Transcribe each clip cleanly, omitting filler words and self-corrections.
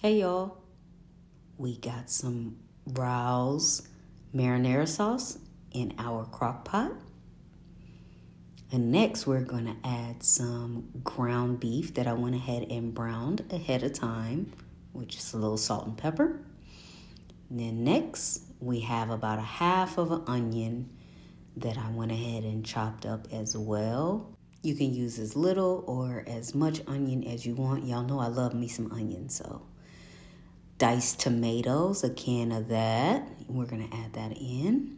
Hey y'all, we got some Rouse marinara sauce in our crock pot. And next we're going to add some ground beef that I went ahead and browned ahead of time with just a little salt and pepper. And then next we have about a half of an onion that I went ahead and chopped up as well. You can use as little or as much onion as you want. Y'all know I love me some onion, so diced tomatoes, a can of that. We're going to add that in.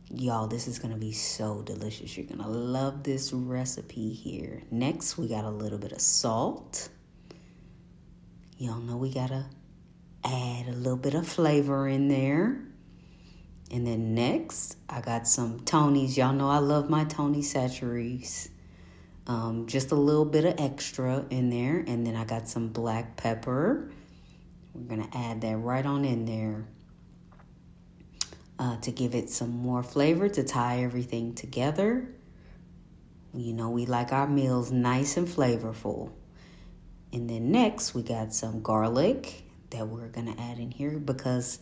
Y'all, this is going to be so delicious. You're going to love this recipe here. Next, we got a little bit of salt. Y'all know we got to add a little bit of flavor in there. And then next, I got some Tony's. Y'all know I love my Tony Chachere's. Just a little bit of extra in there. And then I got some black pepper. We're going to add that right on in there to give it some more flavor, to tie everything together. You know, we like our meals nice and flavorful. And then next, we got some garlic that we're going to add in here because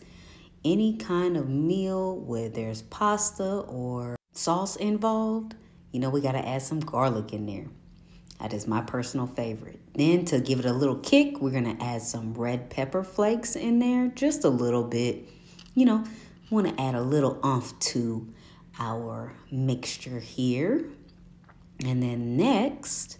any kind of meal where there's pasta or sauce involved, you know, we got to add some garlic in there. That is my personal favorite. Then to give it a little kick, we're going to add some red pepper flakes in there. Just a little bit. You know, want to add a little oomph to our mixture here. And then next,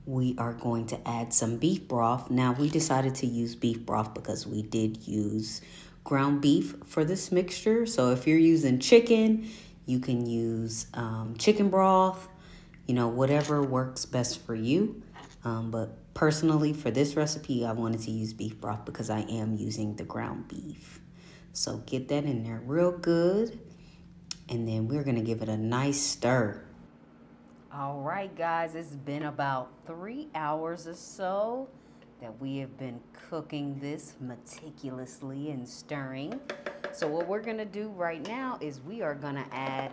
we are going to add some beef broth. Now, we decided to use beef broth because we did use ground beef for this mixture. So if you're using chicken, you can use chicken broth. You know, whatever works best for you. But personally, for this recipe, I wanted to use beef broth because I am using the ground beef. So get that in there real good. And then we're going to give it a nice stir. All right, guys, it's been about 3 hours or so that we have been cooking this meticulously and stirring. So what we're going to do right now is we are going to add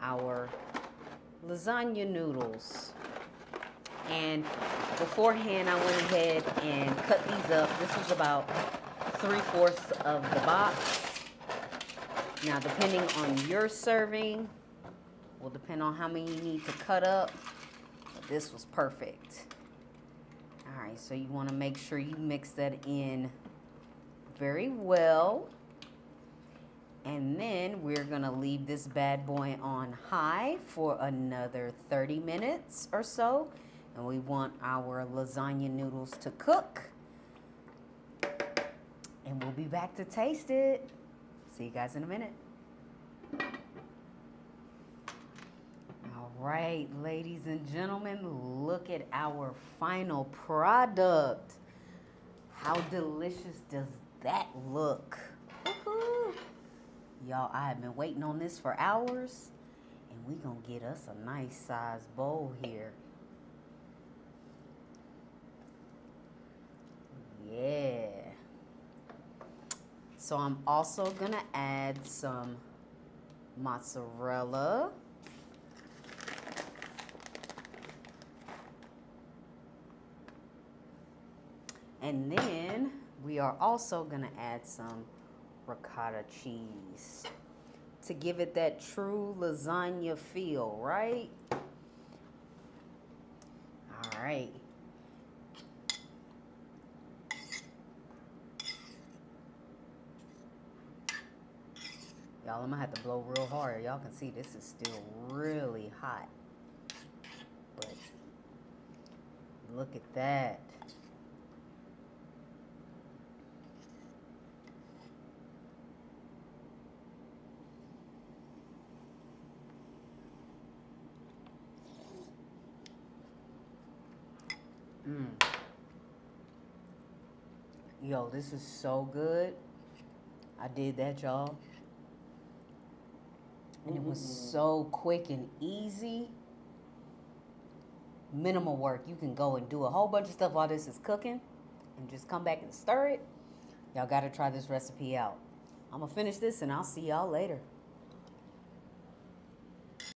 our lasagna noodles. And beforehand I went ahead and cut these up. This was about 3/4 of the box. Now depending on your serving will depend on how many you need to cut up, but this was perfect. Alright, so you want to make sure you mix that in very well. And then we're going to leave this bad boy on high for another 30 minutes or so. And we want our lasagna noodles to cook. And we'll be back to taste it. See you guys in a minute. All right, ladies and gentlemen, look at our final product. How delicious does that look? Woohoo! Y'all, I have been waiting on this for hours, and we gonna get us a nice size bowl here. Yeah. So I'm also gonna add some mozzarella. And then we are also gonna add some ricotta cheese to give it that true lasagna feel, right? All right. Y'all, I'm gonna have to blow real hard. Y'all can see this is still really hot. But look at that. Yo, this is so good. I did that, y'all. And it was so quick and easy. Minimal work. You can go and do a whole bunch of stuff while this is cooking and just come back and stir it. Y'all got to try this recipe out. I'm going to finish this and I'll see y'all later.